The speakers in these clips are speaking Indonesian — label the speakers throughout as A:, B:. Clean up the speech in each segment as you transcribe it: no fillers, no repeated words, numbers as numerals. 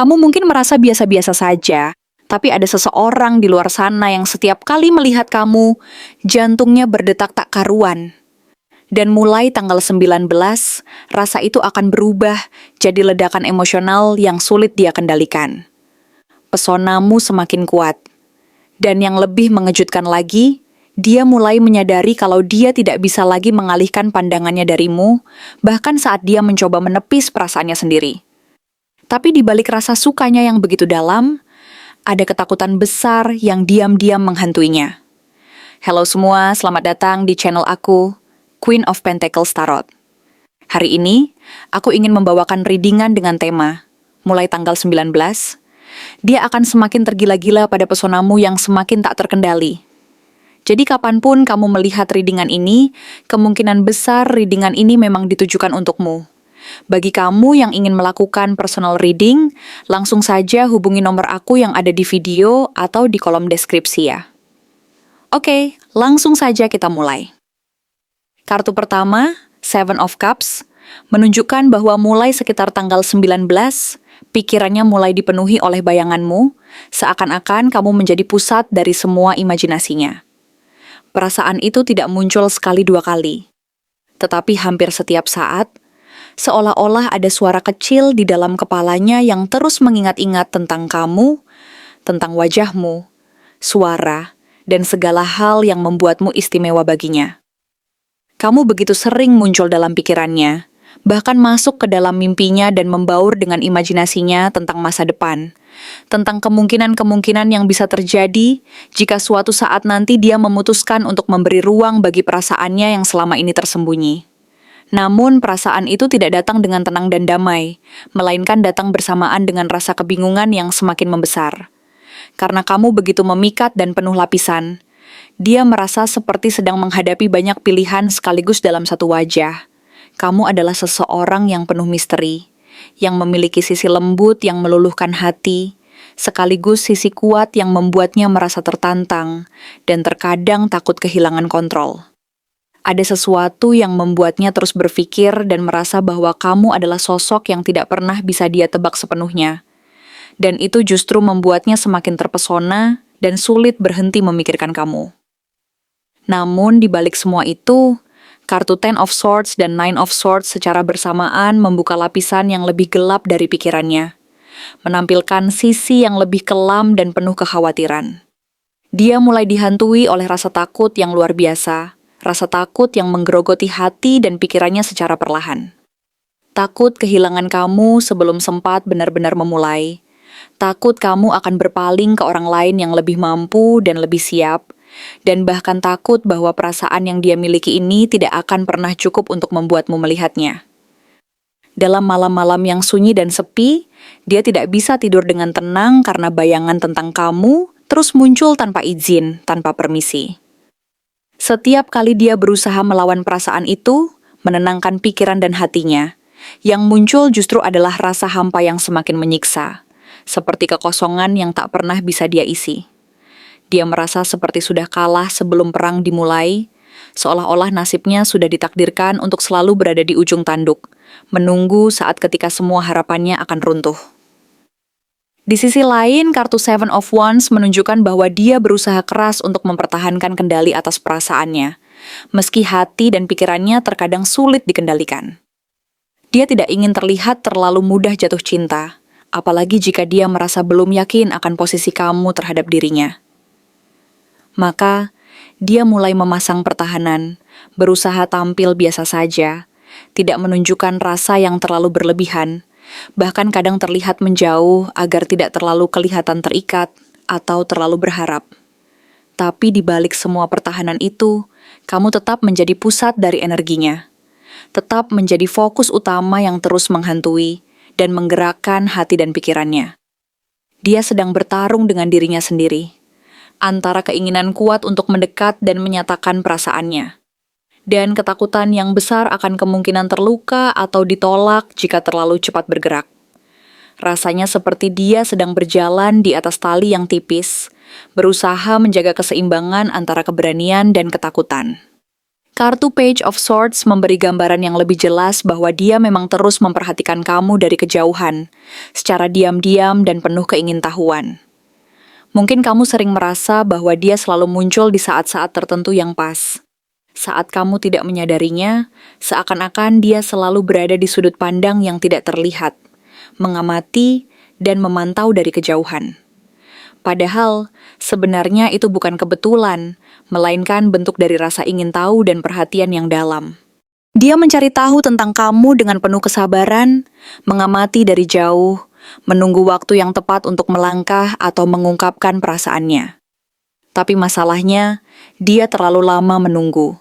A: Kamu mungkin merasa biasa-biasa saja, tapi ada seseorang di luar sana yang setiap kali melihat kamu, jantungnya berdetak tak karuan. Dan mulai tanggal 19, rasa itu akan berubah jadi ledakan emosional yang sulit dia kendalikan. Pesonamu semakin kuat. Dan yang lebih mengejutkan lagi, dia mulai menyadari kalau dia tidak bisa lagi mengalihkan pandangannya darimu, bahkan saat dia mencoba menepis perasaannya sendiri. Tapi di balik rasa sukanya yang begitu dalam, ada ketakutan besar yang diam-diam menghantuinya. Halo semua, selamat datang di channel aku, Queen of Pentacles Tarot. Hari ini, aku ingin membawakan readingan dengan tema, mulai tanggal 19, dia akan semakin tergila-gila pada pesonamu yang semakin tak terkendali. Jadi kapanpun kamu melihat readingan ini, kemungkinan besar readingan ini memang ditujukan untukmu. Bagi kamu yang ingin melakukan personal reading, langsung saja hubungi nomor aku yang ada di video atau di kolom deskripsi ya. Oke, langsung saja kita mulai. Kartu pertama, Seven of Cups, menunjukkan bahwa mulai sekitar tanggal 19, pikirannya mulai dipenuhi oleh bayanganmu, seakan-akan kamu menjadi pusat dari semua imajinasinya. Perasaan itu tidak muncul sekali dua kali, tetapi hampir setiap saat, seolah-olah ada suara kecil di dalam kepalanya yang terus mengingat-ingat tentang kamu, tentang wajahmu, suara, dan segala hal yang membuatmu istimewa baginya. Kamu begitu sering muncul dalam pikirannya, bahkan masuk ke dalam mimpinya dan membaur dengan imajinasinya tentang masa depan, tentang kemungkinan-kemungkinan yang bisa terjadi jika suatu saat nanti dia memutuskan untuk memberi ruang bagi perasaannya yang selama ini tersembunyi. Namun perasaan itu tidak datang dengan tenang dan damai, melainkan datang bersamaan dengan rasa kebingungan yang semakin membesar. Karena kamu begitu memikat dan penuh lapisan, dia merasa seperti sedang menghadapi banyak pilihan sekaligus dalam satu wajah. Kamu adalah seseorang yang penuh misteri, yang memiliki sisi lembut yang meluluhkan hati, sekaligus sisi kuat yang membuatnya merasa tertantang dan terkadang takut kehilangan kontrol. Ada sesuatu yang membuatnya terus berpikir dan merasa bahwa kamu adalah sosok yang tidak pernah bisa dia tebak sepenuhnya. Dan itu justru membuatnya semakin terpesona dan sulit berhenti memikirkan kamu. Namun di balik semua itu, kartu Ten of Swords dan Nine of Swords secara bersamaan membuka lapisan yang lebih gelap dari pikirannya, menampilkan sisi yang lebih kelam dan penuh kekhawatiran. Dia mulai dihantui oleh rasa takut yang luar biasa, rasa takut yang menggerogoti hati dan pikirannya secara perlahan. Takut kehilangan kamu sebelum sempat benar-benar memulai, takut kamu akan berpaling ke orang lain yang lebih mampu dan lebih siap, dan bahkan takut bahwa perasaan yang dia miliki ini tidak akan pernah cukup untuk membuatmu melihatnya. Dalam malam-malam yang sunyi dan sepi, dia tidak bisa tidur dengan tenang karena bayangan tentang kamu terus muncul tanpa izin, tanpa permisi. Setiap kali dia berusaha melawan perasaan itu, menenangkan pikiran dan hatinya, yang muncul justru adalah rasa hampa yang semakin menyiksa, seperti kekosongan yang tak pernah bisa dia isi. Dia merasa seperti sudah kalah sebelum perang dimulai, seolah-olah nasibnya sudah ditakdirkan untuk selalu berada di ujung tanduk, menunggu saat ketika semua harapannya akan runtuh. Di sisi lain, kartu Seven of Wands menunjukkan bahwa dia berusaha keras untuk mempertahankan kendali atas perasaannya, meski hati dan pikirannya terkadang sulit dikendalikan. Dia tidak ingin terlihat terlalu mudah jatuh cinta, apalagi jika dia merasa belum yakin akan posisi kamu terhadap dirinya. Maka, dia mulai memasang pertahanan, berusaha tampil biasa saja, tidak menunjukkan rasa yang terlalu berlebihan, bahkan kadang terlihat menjauh agar tidak terlalu kelihatan terikat atau terlalu berharap. Tapi di balik semua pertahanan itu, kamu tetap menjadi pusat dari energinya, tetap menjadi fokus utama yang terus menghantui dan menggerakkan hati dan pikirannya. Dia sedang bertarung dengan dirinya sendiri, antara keinginan kuat untuk mendekat dan menyatakan perasaannya, dan ketakutan yang besar akan kemungkinan terluka atau ditolak jika terlalu cepat bergerak. Rasanya seperti dia sedang berjalan di atas tali yang tipis, berusaha menjaga keseimbangan antara keberanian dan ketakutan. Kartu Page of Swords memberi gambaran yang lebih jelas bahwa dia memang terus memperhatikan kamu dari kejauhan, secara diam-diam dan penuh keingintahuan. Mungkin kamu sering merasa bahwa dia selalu muncul di saat-saat tertentu yang pas. Saat kamu tidak menyadarinya, seakan-akan dia selalu berada di sudut pandang yang tidak terlihat, mengamati dan memantau dari kejauhan. Padahal, sebenarnya itu bukan kebetulan, melainkan bentuk dari rasa ingin tahu dan perhatian yang dalam. Dia mencari tahu tentang kamu dengan penuh kesabaran, mengamati dari jauh, menunggu waktu yang tepat untuk melangkah atau mengungkapkan perasaannya. Tapi masalahnya, dia terlalu lama menunggu.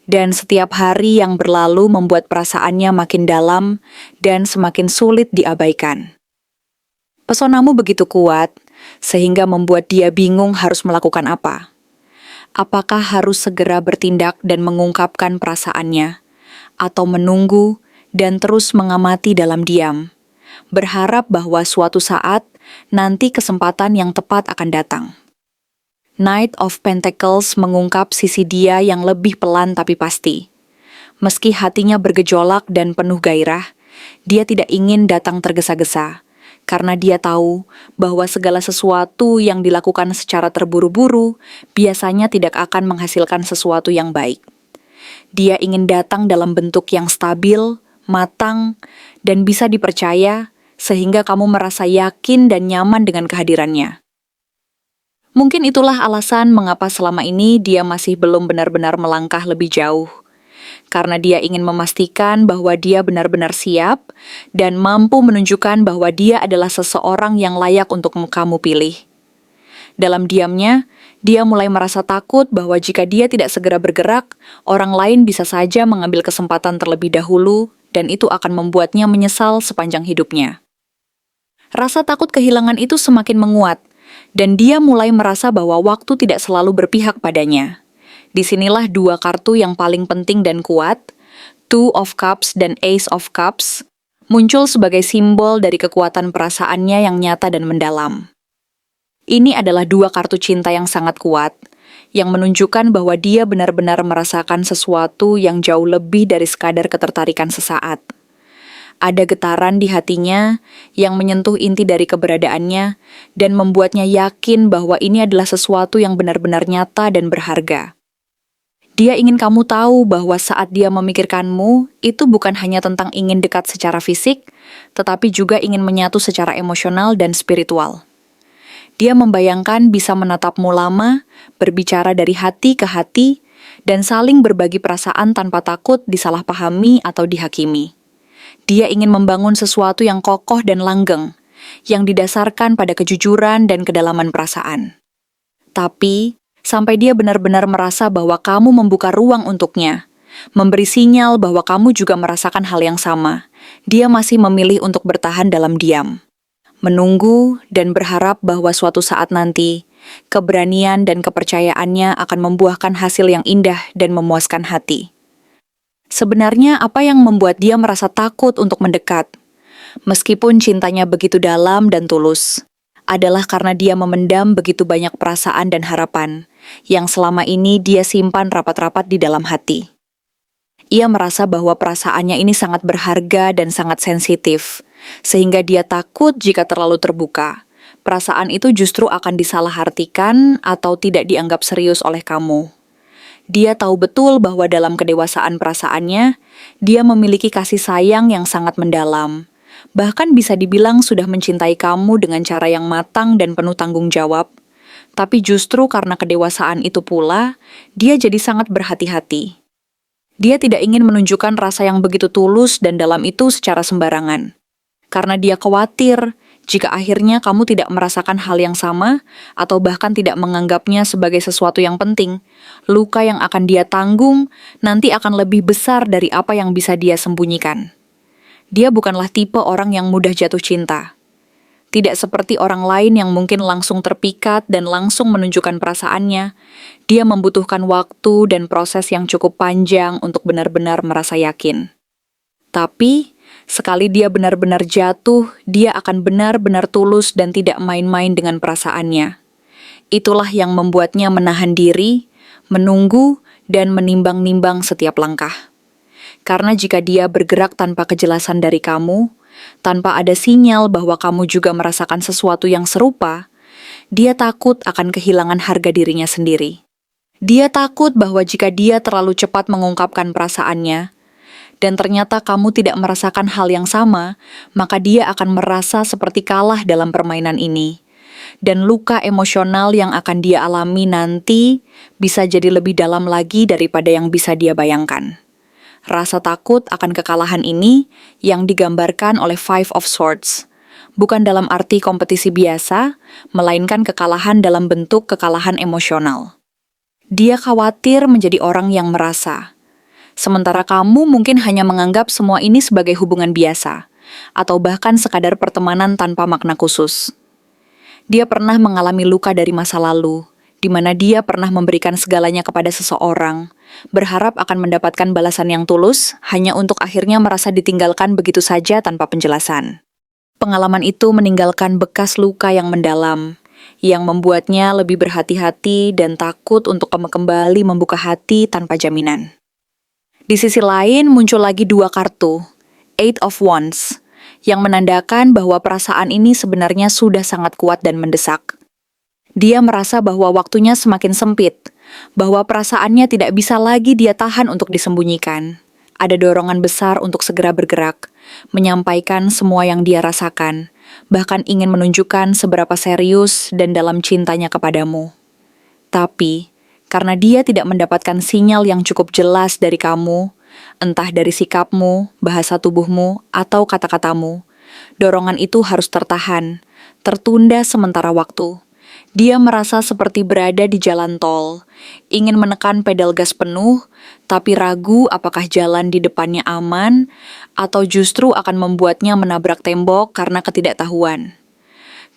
A: Dan setiap hari yang berlalu membuat perasaannya makin dalam dan semakin sulit diabaikan. Pesonamu begitu kuat, sehingga membuat dia bingung harus melakukan apa. Apakah harus segera bertindak dan mengungkapkan perasaannya, atau menunggu dan terus mengamati dalam diam, berharap bahwa suatu saat nanti kesempatan yang tepat akan datang. Knight of Pentacles mengungkap sisi dia yang lebih pelan tapi pasti. Meski hatinya bergejolak dan penuh gairah, dia tidak ingin datang tergesa-gesa, karena dia tahu bahwa segala sesuatu yang dilakukan secara terburu-buru biasanya tidak akan menghasilkan sesuatu yang baik. Dia ingin datang dalam bentuk yang stabil, matang, dan bisa dipercaya sehingga kamu merasa yakin dan nyaman dengan kehadirannya. Mungkin itulah alasan mengapa selama ini dia masih belum benar-benar melangkah lebih jauh. Karena dia ingin memastikan bahwa dia benar-benar siap dan mampu menunjukkan bahwa dia adalah seseorang yang layak untuk kamu pilih. Dalam diamnya, dia mulai merasa takut bahwa jika dia tidak segera bergerak, orang lain bisa saja mengambil kesempatan terlebih dahulu dan itu akan membuatnya menyesal sepanjang hidupnya. Rasa takut kehilangan itu semakin menguat, dan dia mulai merasa bahwa waktu tidak selalu berpihak padanya. Disinilah dua kartu yang paling penting dan kuat, Two of Cups dan Ace of Cups, muncul sebagai simbol dari kekuatan perasaannya yang nyata dan mendalam. Ini adalah dua kartu cinta yang sangat kuat, yang menunjukkan bahwa dia benar-benar merasakan sesuatu yang jauh lebih dari sekadar ketertarikan sesaat. Ada getaran di hatinya yang menyentuh inti dari keberadaannya dan membuatnya yakin bahwa ini adalah sesuatu yang benar-benar nyata dan berharga. Dia ingin kamu tahu bahwa saat dia memikirkanmu, itu bukan hanya tentang ingin dekat secara fisik, tetapi juga ingin menyatu secara emosional dan spiritual. Dia membayangkan bisa menatapmu lama, berbicara dari hati ke hati, dan saling berbagi perasaan tanpa takut disalahpahami atau dihakimi. Dia ingin membangun sesuatu yang kokoh dan langgeng, yang didasarkan pada kejujuran dan kedalaman perasaan. Tapi, sampai dia benar-benar merasa bahwa kamu membuka ruang untuknya, memberi sinyal bahwa kamu juga merasakan hal yang sama, dia masih memilih untuk bertahan dalam diam. Menunggu dan berharap bahwa suatu saat nanti, keberanian dan kepercayaannya akan membuahkan hasil yang indah dan memuaskan hati. Sebenarnya apa yang membuat dia merasa takut untuk mendekat, meskipun cintanya begitu dalam dan tulus, adalah karena dia memendam begitu banyak perasaan dan harapan, yang selama ini dia simpan rapat-rapat di dalam hati. Ia merasa bahwa perasaannya ini sangat berharga dan sangat sensitif, sehingga dia takut jika terlalu terbuka. Perasaan itu justru akan disalahartikan atau tidak dianggap serius oleh kamu. Dia tahu betul bahwa dalam kedewasaan perasaannya, dia memiliki kasih sayang yang sangat mendalam. Bahkan bisa dibilang sudah mencintai kamu dengan cara yang matang dan penuh tanggung jawab. Tapi justru karena kedewasaan itu pula, dia jadi sangat berhati-hati. Dia tidak ingin menunjukkan rasa yang begitu tulus dan dalam itu secara sembarangan. Karena dia khawatir jika akhirnya kamu tidak merasakan hal yang sama atau bahkan tidak menganggapnya sebagai sesuatu yang penting, luka yang akan dia tanggung nanti akan lebih besar dari apa yang bisa dia sembunyikan. Dia bukanlah tipe orang yang mudah jatuh cinta. Tidak seperti orang lain yang mungkin langsung terpikat dan langsung menunjukkan perasaannya, dia membutuhkan waktu dan proses yang cukup panjang untuk benar-benar merasa yakin. Tapi, sekali dia benar-benar jatuh, dia akan benar-benar tulus dan tidak main-main dengan perasaannya. Itulah yang membuatnya menahan diri, menunggu, dan menimbang-nimbang setiap langkah. Karena jika dia bergerak tanpa kejelasan dari kamu, tanpa ada sinyal bahwa kamu juga merasakan sesuatu yang serupa, dia takut akan kehilangan harga dirinya sendiri. Dia takut bahwa jika dia terlalu cepat mengungkapkan perasaannya, dan ternyata kamu tidak merasakan hal yang sama, maka dia akan merasa seperti kalah dalam permainan ini. Dan luka emosional yang akan dia alami nanti bisa jadi lebih dalam lagi daripada yang bisa dia bayangkan. Rasa takut akan kekalahan ini yang digambarkan oleh Five of Swords. Bukan dalam arti kompetisi biasa, melainkan kekalahan dalam bentuk kekalahan emosional. Dia khawatir menjadi orang yang merasa. Sementara kamu mungkin hanya menganggap semua ini sebagai hubungan biasa, atau bahkan sekadar pertemanan tanpa makna khusus. Dia pernah mengalami luka dari masa lalu, di mana dia pernah memberikan segalanya kepada seseorang, berharap akan mendapatkan balasan yang tulus, hanya untuk akhirnya merasa ditinggalkan begitu saja tanpa penjelasan. Pengalaman itu meninggalkan bekas luka yang mendalam, yang membuatnya lebih berhati-hati dan takut untuk kembali membuka hati tanpa jaminan. Di sisi lain muncul lagi dua kartu, Eight of Wands, yang menandakan bahwa perasaan ini sebenarnya sudah sangat kuat dan mendesak. Dia merasa bahwa waktunya semakin sempit, bahwa perasaannya tidak bisa lagi dia tahan untuk disembunyikan. Ada dorongan besar untuk segera bergerak, menyampaikan semua yang dia rasakan, bahkan ingin menunjukkan seberapa serius dan dalam cintanya kepadamu. Tapi, karena dia tidak mendapatkan sinyal yang cukup jelas dari kamu, entah dari sikapmu, bahasa tubuhmu, atau kata-katamu, dorongan itu harus tertahan, tertunda sementara waktu. Dia merasa seperti berada di jalan tol, ingin menekan pedal gas penuh, tapi ragu apakah jalan di depannya aman, atau justru akan membuatnya menabrak tembok karena ketidaktahuan.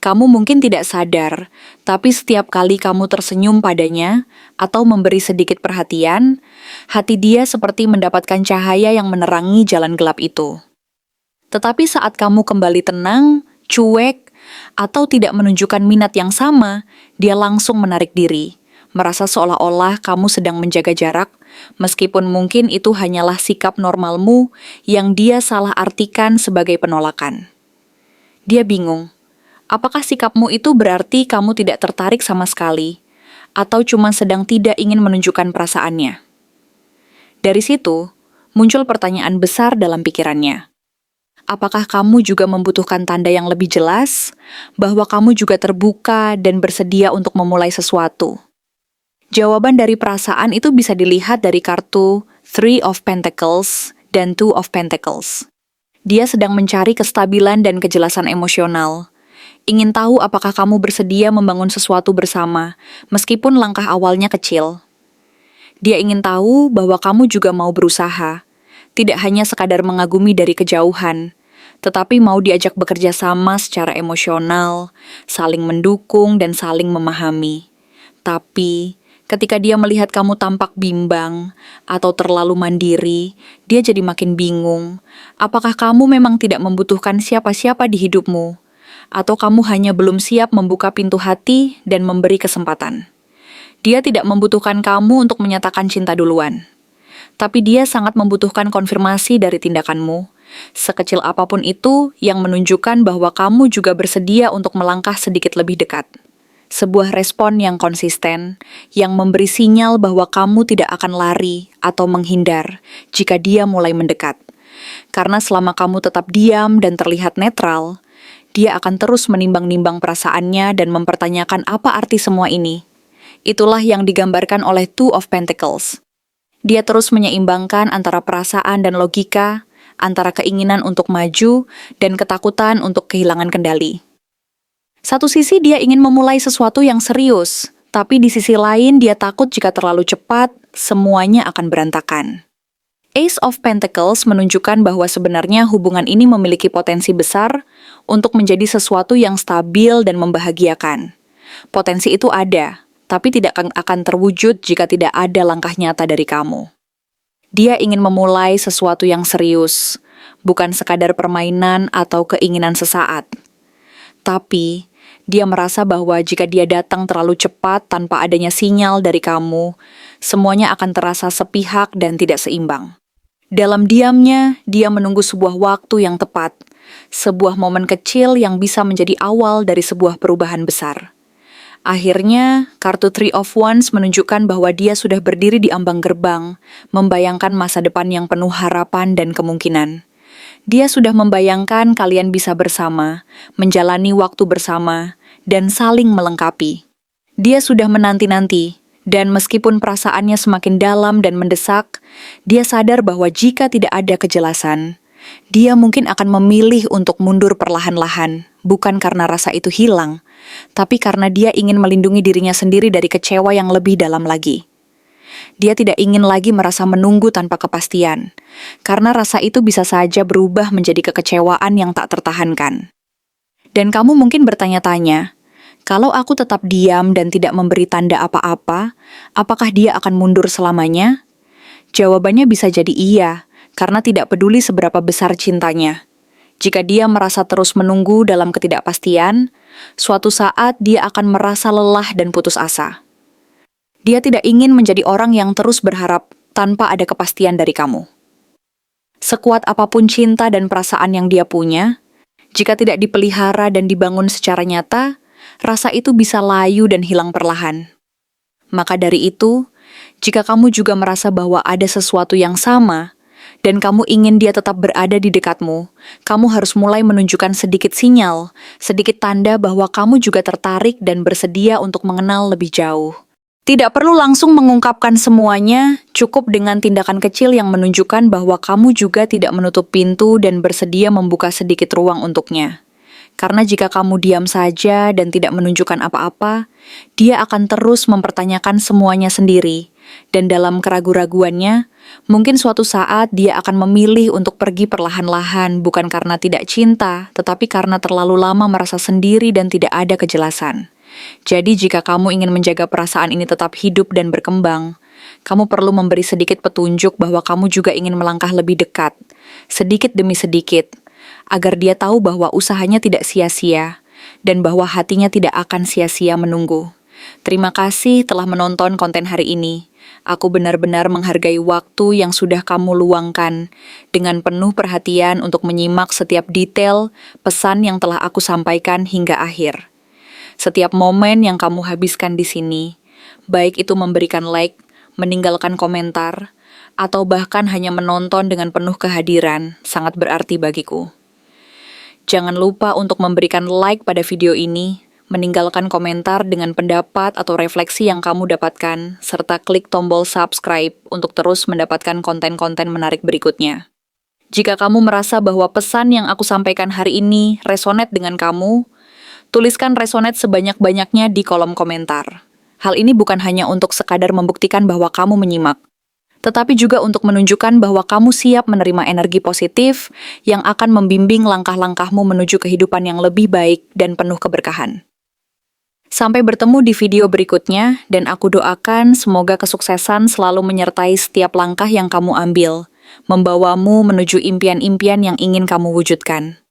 A: Kamu mungkin tidak sadar, tapi setiap kali kamu tersenyum padanya, atau memberi sedikit perhatian, hati dia seperti mendapatkan cahaya yang menerangi jalan gelap itu. Tetapi saat kamu kembali tenang, cuek, atau tidak menunjukkan minat yang sama, dia langsung menarik diri, merasa seolah-olah kamu sedang menjaga jarak, meskipun mungkin itu hanyalah sikap normalmu yang dia salah artikan sebagai penolakan. Dia bingung, apakah sikapmu itu berarti kamu tidak tertarik sama sekali, atau cuma sedang tidak ingin menunjukkan perasaannya? Dari situ, muncul pertanyaan besar dalam pikirannya. Apakah kamu juga membutuhkan tanda yang lebih jelas, bahwa kamu juga terbuka dan bersedia untuk memulai sesuatu? Jawaban dari perasaan itu bisa dilihat dari kartu Three of Pentacles dan Two of Pentacles. Dia sedang mencari kestabilan dan kejelasan emosional. Ingin tahu apakah kamu bersedia membangun sesuatu bersama, meskipun langkah awalnya kecil. Dia ingin tahu bahwa kamu juga mau berusaha, tidak hanya sekadar mengagumi dari kejauhan, tetapi mau diajak bekerja sama secara emosional, saling mendukung dan saling memahami. Tapi, ketika dia melihat kamu tampak bimbang atau terlalu mandiri, dia jadi makin bingung. Apakah kamu memang tidak membutuhkan siapa-siapa di hidupmu? Atau kamu hanya belum siap membuka pintu hati dan memberi kesempatan? Dia tidak membutuhkan kamu untuk menyatakan cinta duluan. Tapi dia sangat membutuhkan konfirmasi dari tindakanmu, sekecil apapun itu yang menunjukkan bahwa kamu juga bersedia untuk melangkah sedikit lebih dekat. Sebuah respon yang konsisten, yang memberi sinyal bahwa kamu tidak akan lari atau menghindar jika dia mulai mendekat. Karena selama kamu tetap diam dan terlihat netral, dia akan terus menimbang-nimbang perasaannya dan mempertanyakan apa arti semua ini. Itulah yang digambarkan oleh Two of Pentacles. Dia terus menyeimbangkan antara perasaan dan logika, antara keinginan untuk maju dan ketakutan untuk kehilangan kendali. Satu sisi dia ingin memulai sesuatu yang serius, tapi di sisi lain dia takut jika terlalu cepat, semuanya akan berantakan. Ace of Pentacles menunjukkan bahwa sebenarnya hubungan ini memiliki potensi besar untuk menjadi sesuatu yang stabil dan membahagiakan. Potensi itu ada, tapi tidak akan terwujud jika tidak ada langkah nyata dari kamu. Dia ingin memulai sesuatu yang serius, bukan sekadar permainan atau keinginan sesaat. Tapi, Dia merasa bahwa jika dia datang terlalu cepat tanpa adanya sinyal dari kamu, semuanya akan terasa sepihak dan tidak seimbang. Dalam diamnya, dia menunggu sebuah waktu yang tepat, sebuah momen kecil yang bisa menjadi awal dari sebuah perubahan besar. Akhirnya, kartu Three of Wands menunjukkan bahwa dia sudah berdiri di ambang gerbang, membayangkan masa depan yang penuh harapan dan kemungkinan. Dia sudah membayangkan kalian bisa bersama, menjalani waktu bersama, dan saling melengkapi. Dia sudah menanti-nanti, dan meskipun perasaannya semakin dalam dan mendesak, dia sadar bahwa jika tidak ada kejelasan, dia mungkin akan memilih untuk mundur perlahan-lahan, bukan karena rasa itu hilang, tapi karena dia ingin melindungi dirinya sendiri dari kecewa yang lebih dalam lagi. Dia tidak ingin lagi merasa menunggu tanpa kepastian, karena rasa itu bisa saja berubah menjadi kekecewaan yang tak tertahankan. Dan kamu mungkin bertanya-tanya, kalau aku tetap diam dan tidak memberi tanda apa-apa, apakah dia akan mundur selamanya? Jawabannya bisa jadi iya, karena tidak peduli seberapa besar cintanya. Jika dia merasa terus menunggu dalam ketidakpastian, suatu saat dia akan merasa lelah dan putus asa. Dia tidak ingin menjadi orang yang terus berharap tanpa ada kepastian dari kamu. Sekuat apapun cinta dan perasaan yang dia punya, jika tidak dipelihara dan dibangun secara nyata, rasa itu bisa layu dan hilang perlahan. Maka dari itu, jika kamu juga merasa bahwa ada sesuatu yang sama, dan kamu ingin dia tetap berada di dekatmu, kamu harus mulai menunjukkan sedikit sinyal, sedikit tanda bahwa kamu juga tertarik dan bersedia untuk mengenal lebih jauh. Tidak perlu langsung mengungkapkan semuanya, cukup dengan tindakan kecil yang menunjukkan bahwa kamu juga tidak menutup pintu dan bersedia membuka sedikit ruang untuknya. Karena jika kamu diam saja dan tidak menunjukkan apa-apa, dia akan terus mempertanyakan semuanya sendiri. Dan dalam keraguan-raguannya, mungkin suatu saat dia akan memilih untuk pergi perlahan-lahan bukan karena tidak cinta, tetapi karena terlalu lama merasa sendiri dan tidak ada kejelasan. Jadi jika kamu ingin menjaga perasaan ini tetap hidup dan berkembang, kamu perlu memberi sedikit petunjuk bahwa kamu juga ingin melangkah lebih dekat, sedikit demi sedikit, agar dia tahu bahwa usahanya tidak sia-sia, dan bahwa hatinya tidak akan sia-sia menunggu. Terima kasih telah menonton konten hari ini. Aku benar-benar menghargai waktu yang sudah kamu luangkan dengan penuh perhatian untuk menyimak setiap detail pesan yang telah aku sampaikan hingga akhir. Setiap momen yang kamu habiskan di sini, baik itu memberikan like, meninggalkan komentar, atau bahkan hanya menonton dengan penuh kehadiran, sangat berarti bagiku. Jangan lupa untuk memberikan like pada video ini, meninggalkan komentar dengan pendapat atau refleksi yang kamu dapatkan, serta klik tombol subscribe untuk terus mendapatkan konten-konten menarik berikutnya. Jika kamu merasa bahwa pesan yang aku sampaikan hari ini resonate dengan kamu, tuliskan resonate sebanyak-banyaknya di kolom komentar. Hal ini bukan hanya untuk sekadar membuktikan bahwa kamu menyimak, tetapi juga untuk menunjukkan bahwa kamu siap menerima energi positif yang akan membimbing langkah-langkahmu menuju kehidupan yang lebih baik dan penuh keberkahan. Sampai bertemu di video berikutnya, dan aku doakan semoga kesuksesan selalu menyertai setiap langkah yang kamu ambil, membawamu menuju impian-impian yang ingin kamu wujudkan.